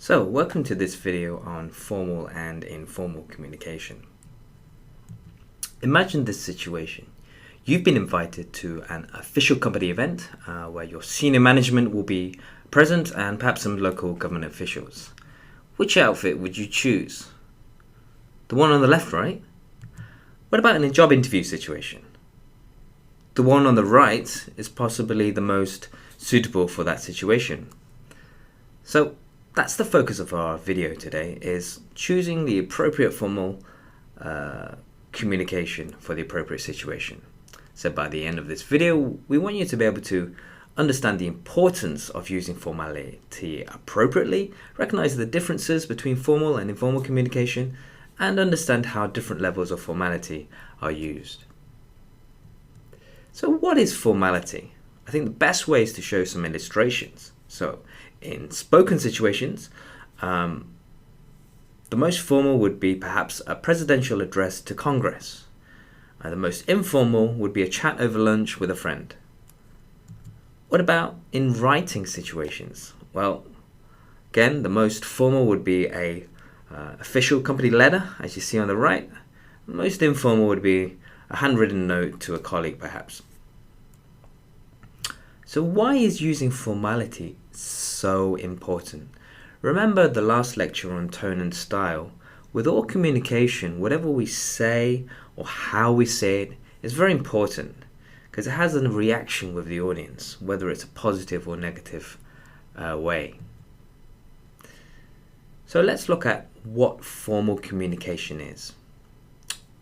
So, welcome to this video on formal and informal communication. Imagine this situation. You've been invited to an official company event where your senior management will be present and perhaps some local government officials. Which outfit would you choose? The one on the left, right? What about in a job interview situation? The one on the right is possibly the most suitable for that situation. So, that's the focus of our video today, is choosing the appropriate formal communication for the appropriate situation. So by the end of this video, we want you to be able to understand the importance of using formality appropriately, recognize the differences between formal and informal communication, and understand how different levels of formality are used. So what is formality? I think the best way is to show some illustrations. So in spoken situations, the most formal would be perhaps a presidential address to Congress. The most informal would be a chat over lunch with a friend. What about in writing situations? Well, again, the most formal would be a official company letter, as you see on the right. The most informal would be a handwritten note to a colleague, perhaps. So why is using formality so important? Remember the last lecture on tone and style. With all communication, whatever we say or how we say it is very important because it has a reaction with the audience, whether it's a positive or negative way. So let's look at what formal communication is.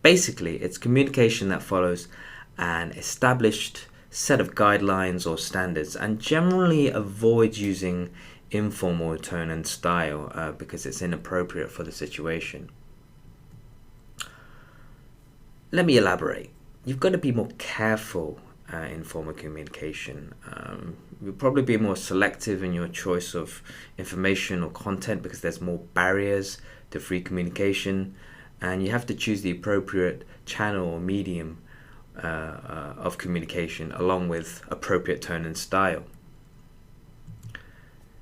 Basically, it's communication that follows an established set of guidelines or standards and generally avoids using informal tone and style because it's inappropriate for the situation. Let me elaborate. You've got to be more careful in formal communication. You'll probably be more selective in your choice of information or content because there's more barriers to free communication, and you have to choose the appropriate channel or medium of communication along with appropriate tone and style.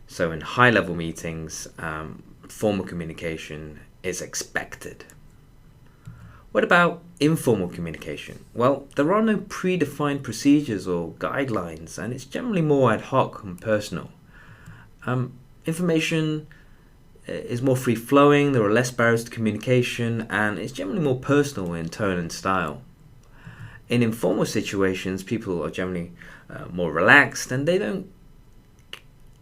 So in high-level meetings, formal communication is expected. What about informal communication? Well, there are no predefined procedures or guidelines, and it's generally more ad hoc and personal. Information is more free-flowing, there are less barriers to communication, and it's generally more personal in tone and style. In informal situations, people are generally more relaxed and they're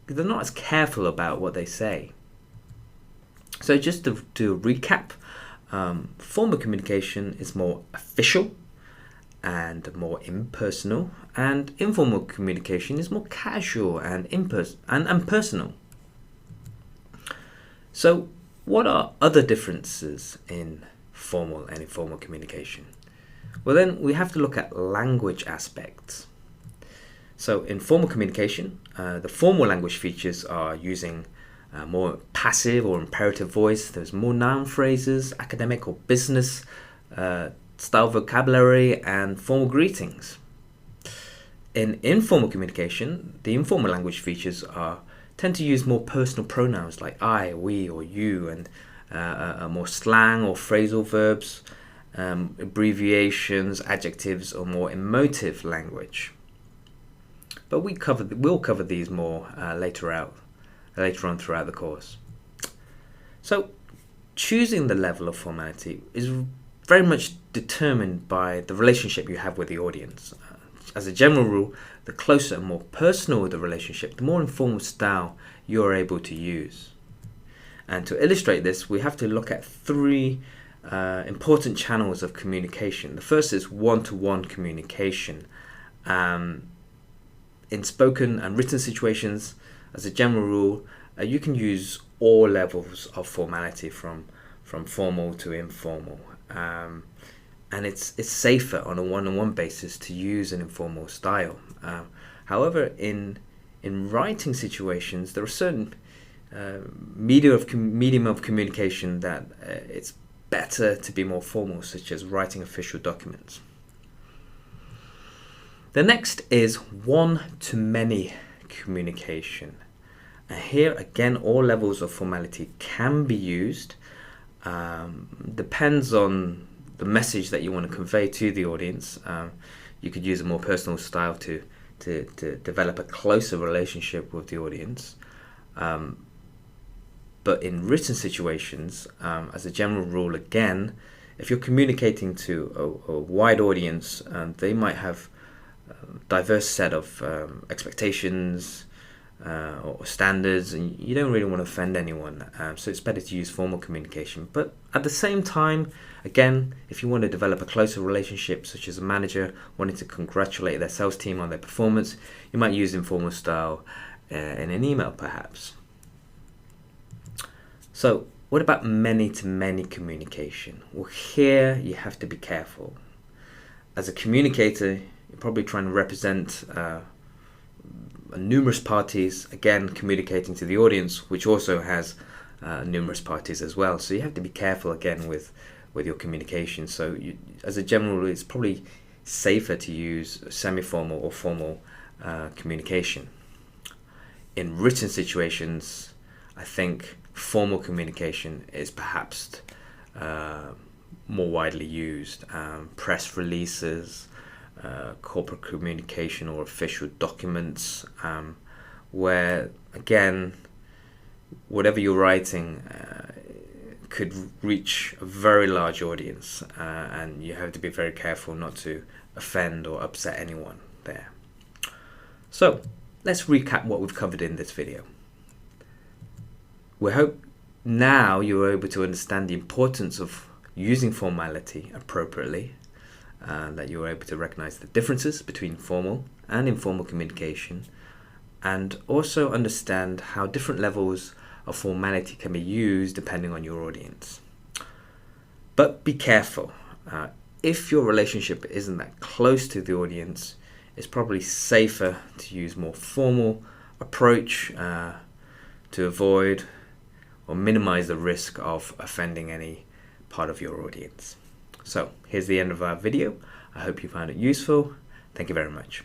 not as careful about what they say. So just to recap, formal communication is more official and more impersonal, and informal communication is more casual and personal. So what are other differences in formal and informal communication? Well, then we have to look at language aspects. So in formal communication, the formal language features are using more passive or imperative voice. There's more noun phrases, academic or business style vocabulary, and formal greetings. In informal communication, the informal language features tend to use more personal pronouns like I, we, or you, and more slang or phrasal verbs, abbreviations, adjectives, or more emotive language. But we'll cover these more later on throughout the course. So choosing the level of formality is very much determined by the relationship you have with the audience. As a general rule, the closer and more personal the relationship, the more informal style you're able to use. And to illustrate this, we have to look at three important channels of communication. The first is one-to-one communication. In spoken and written situations, as a general rule, you can use all levels of formality from formal to informal. And it's safer on a one-on-one basis to use an informal style. However, in writing situations, there are certain medium of communication that it's better to be more formal, such as writing official documents. The next is one-to-many communication. And here again, all levels of formality can be used. Depends on the message that you want to convey to the audience. You could use a more personal style to develop a closer relationship with the audience. But in written situations, as a general rule, again, if you're communicating to a wide audience, they might have a diverse set of expectations or standards, and you don't really want to offend anyone. So it's better to use formal communication. But at the same time, again, if you want to develop a closer relationship, such as a manager wanting to congratulate their sales team on their performance, you might use informal style in an email, perhaps. So what about many-to-many communication? Well, here you have to be careful. As a communicator, you're probably trying to represent numerous parties, again communicating to the audience, which also has numerous parties as well. So you have to be careful again with your communication. So as a general rule, it's probably safer to use semi-formal or formal communication. In written situations, I think formal communication is perhaps more widely used. Press releases, corporate communication, or official documents, where again, whatever you're writing could reach a very large audience, and you have to be very careful not to offend or upset anyone there. So let's recap what we've covered in this video. We hope now you're able to understand the importance of using formality appropriately, that you're able to recognize the differences between formal and informal communication, and also understand how different levels of formality can be used depending on your audience. But be careful. If your relationship isn't that close to the audience, it's probably safer to use more formal approach to avoid or minimize the risk of offending any part of your audience. So here's the end of our video. I hope you found it useful. Thank you very much.